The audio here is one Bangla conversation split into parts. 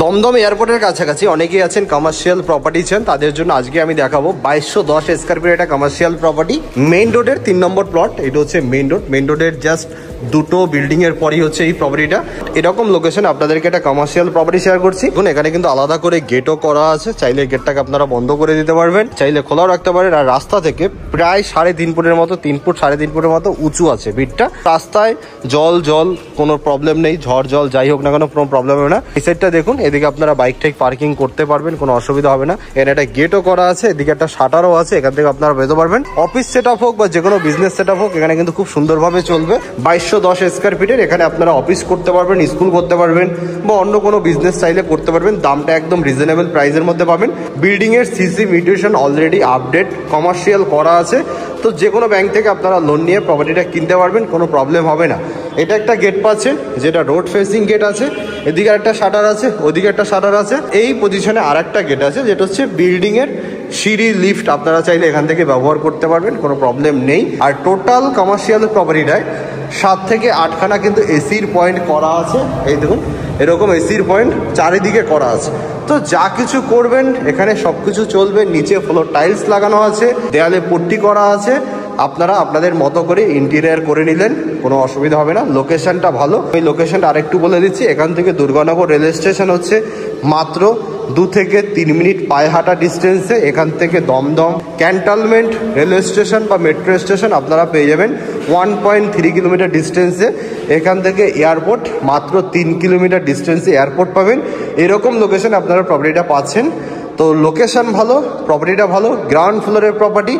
দমদম এয়ারপোর্টের কাছাকাছি অনেকেই আছেন কমার্শিয়াল প্রপার্টি চান, তাদের জন্য আজকে আমি দেখাবো 2210 স্কয়ার ফিট একটা কমার্শিয়াল প্রপার্টি, মেইন রোডের 3 নম্বর প্লট। এটা হচ্ছে মেইন রোডের জাস্ট দুটো বিল্ডিং এর পরই হচ্ছে এই প্রপার্টিটা। এরকম লোকেশন আপনাদেরকে একটা কমার্শিয়াল প্রপার্টি শেয়ার করছি। দেখুন এখানে কিন্তু আলাদা করে গেটও করা আছে, চাইলে গেটটাকে আপনারা বন্ধ করে দিতে পারবেন, চাইলে খোলাও রাখতে পারেন। আর রাস্তা থেকে প্রায় 3.5 ফুটের মতো 3 ফুট 3.5 ফুটের মতো উঁচু আছে বিটটা। রাস্তায় জল কোনো প্রবলেম নেই, ঝড় জল যাই হোক না কেন কোনো প্রবলেম হবে না। এই সাইডটা দেখুন, এদিকে আপনারা বাইক টাইক পার্কিং করতে পারবেন, কোনো অসুবিধা হবে না। এর একটা গেটও করা আছে, এদিকে একটা শাটারও আছে, এখান থেকে আপনারা বেরোতে পারবেন। অফিস সেট আপ হোক বা যে কোনো বিজনেস সেট আপ হোক, এখানে কিন্তু খুব সুন্দরভাবে চলবে। 2210 স্কয়ার ফিটের এখানে আপনারা অফিস করতে পারবেন, স্কুল করতে পারবেন বা অন্য কোনো বিজনেস চাইলে করতে পারবেন। দামটা একদম রিজনেবল প্রাইসের মধ্যে পাবেন। বিল্ডিং এর CC mutation already update, commercial করা আছে, তো যে কোনো ব্যাংক থেকে আপনারা লোন নিয়ে প্রপার্টিটা কিনতে পারবেন, কোনো প্রবলেম হবে না। এটা একটা গেট পাচ্ছেন যেটা রোড ফেসিং গেট আছে, এদিকে একটা শাটার আছে, ওদিকে একটা শাটার আছে। এই পজিশনে আর একটা গেট আছে যেটা হচ্ছে বিল্ডিং এর সিঁড়ি লিফট, আপনারা চাইলে এখান থেকে ব্যবহার করতে পারবেন, কোনো প্রবলেম নেই। আর টোটাল কমার্শিয়াল প্রপার্টিটায় 7 থেকে 8খানা কিন্তু এসির পয়েন্ট করা আছে। এই দেখুন এরকম এসির পয়েন্ট চারিদিকে করা আছে। তো যা কিছু করবেন এখানে সব কিছু চলবে। নিচে ফ্লোর টাইলস লাগানো আছে, দেয়ালে পট্টি করা আছে, আপনারা আপনাদের মতো করে ইন্টেরিয়ার করে নিলেন, কোনো অসুবিধা হবে না। লোকেশনটা ভালো। এই লোকেশনটা আরেকটু বলে দিচ্ছি, এখান থেকে দুর্গানগর রেল স্টেশন হচ্ছে মাত্র 2 থেকে 3 মিনিট পায়ে হাঁটা ডিস্টেন্সে। এখান থেকে দমদম ক্যান্টনমেন্ট রেলওয়ে স্টেশন বা মেট্রো স্টেশন আপনারা পেয়ে যাবেন 1.3 কিলোমিটার ডিস্টেন্সে। এখান থেকে এয়ারপোর্ট মাত্র 3 কিলোমিটার ডিস্টেন্সে এয়ারপোর্ট পাবেন। এরকম লোকেশন আপনারা প্রপার্টিটা পাচ্ছেন। তো লোকেশন ভালো, প্রপার্টিটা ভালো, গ্রাউন্ড ফ্লোরের প্রপার্টি,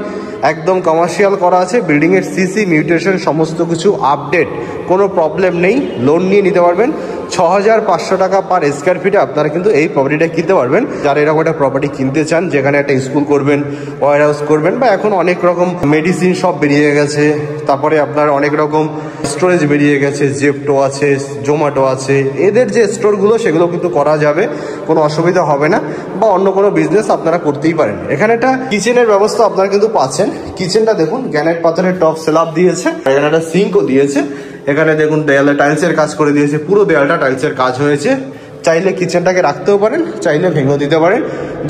একদম কমার্শিয়াল করা আছে। বিল্ডিংয়ের সিসি মিউটেশন সমস্ত কিছু আপডেট, কোনো প্রবলেম নেই। লোন নিয়ে নিতে পারবেন। 6500 টাকা পার স্কয়ার ফিটে আপনারা কিন্তু এই প্রপার্টিটা কিনতে পারবেন। যারা এরকম একটা প্রপার্টি কিনতে চান যেখানে একটা স্কুল করবেন, ওয়ার হাউস করবেন, বা এখন অনেক রকম মেডিসিন শপ বেরিয়ে গেছে, তারপরে আপনার অনেক রকম স্টোরেজ বেরিয়ে গেছে, জেপ্টো আছে, জোম্যাটো আছে, এদের যে স্টোরগুলো সেগুলো কিন্তু করা যাবে, কোনো অসুবিধা হবে না। বা অন্য কোনো বিজনেস আপনারা করতেই পারেন। এখানে একটা কিচেনের ব্যবস্থা আপনারা কিন্তু পাচ্ছেন। কিচেনটা দেখুন গ্রানাইট পাথরের টপ স্ল্যাব দিয়েছে, এখানে একটা সিঙ্কও দিয়েছে। এখানে দেখুন দেয়ালে টাইলসের কাজ করে দিয়েছে, পুরো দেয়ালটা টাইলসের কাজ হয়েছে। চাইলে কিচেনটাকে রাখতেও পারেন, চাইলে ভেঙেও দিতে পারেন।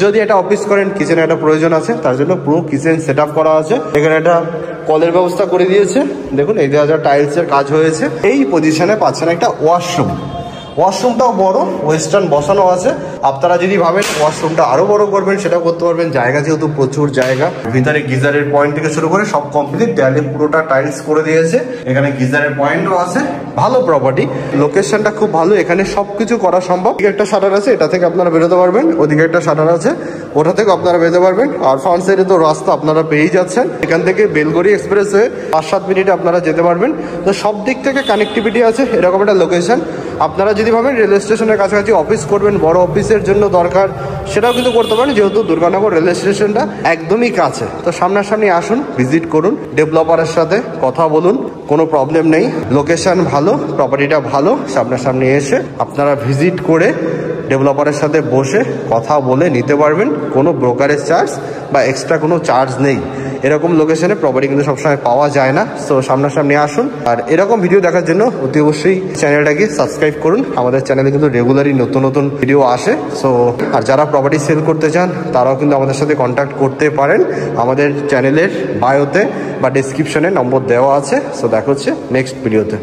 যদি একটা অফিস করেন, কিচেনে একটা প্রয়োজন আছে, তার জন্য পুরো কিচেন সেট আপ করা আছে। এখানে একটা কলের ব্যবস্থা করে দিয়েছে, দেখুন এই দেওয়া টাইলসের কাজ হয়েছে। এই পজিশনে পাচ্ছেন একটা ওয়াশরুম। ওয়াশরুমটাও বড়, ওয়েস্টার্ন বসানো আছে। আপনারা যদি ভাবেন ওয়াশরুমটা আরো বড় করবেন, সেটাও করতে পারবেন। জায়গা যেহেতু প্রচুর জায়গা, ভিতরে গিজারের পয়েন্ট থেকে শুরু করে সব কমপ্লিট, দেয়ালে পুরোটা টাইলস করে দিয়েছে। এখানে গিজারের পয়েন্টও আছে। ভালো প্রপার্টি, লোকেশনটা খুব ভালো, এখানে সবকিছু করা সম্ভব। একটা শাটার আছে, এটা থেকে আপনারা বেরোতে পারবেন। ওদিকে একটা শাটার আছে, ওটা থেকে আপনারা বেরোতে পারবেন। আর ফ্রন্ট সাইডে তো রাস্তা আপনারা পেয়েই যাচ্ছেন। এখান থেকে বেলগড়ি এক্সপ্রেস হয়ে 5-7 মিনিটে আপনারা যেতে পারবেন। তো সব দিক থেকে কানেক্টিভিটি আছে এরকম একটা লোকেশন। আপনারা যদি ভাবেন রেলওয়ে স্টেশনের কাছাকাছি অফিস করবেন, বড় অফিসের জন্য দরকার, সেটাও কিন্তু করতে পারেন, যেহেতু দুর্গানগর রেলওয়ে স্টেশনটা একদমই কাছে। তো সামনাসামনি আসুন, ভিজিট করুন, ডেভেলপারের সাথে কথা বলুন, কোনো প্রবলেম নেই। লোকেশন ভালো, প্রপার্টিটা ভালো, সামনাসামনি এসে আপনারা ভিজিট করে ডেভেলপারের সাথে বসে কথা বলে নিতে পারবেন। কোনো ব্রোকারেজ চার্জ বা এক্সট্রা কোনো চার্জ নেই। এরকম লোকেশনে প্রপার্টি কিন্তু সবসময় পাওয়া যায় না। সো সামনাসামনি আসুন। আর এরকম ভিডিও দেখার জন্য অতি অবশ্যই চ্যানেলটাকে সাবস্ক্রাইব করুন। আমাদের চ্যানেলে কিন্তু রেগুলারই নতুন ভিডিও আসে। সো আর যারা প্রপার্টি সেল করতে চান তারাও কিন্তু আমাদের সাথে কন্ট্যাক্ট করতে পারেন। আমাদের চ্যানেলের বায়োতে বা ডেসক্রিপশনে নম্বর দেওয়া আছে। সো দেখা হচ্ছে নেক্সট ভিডিওতে।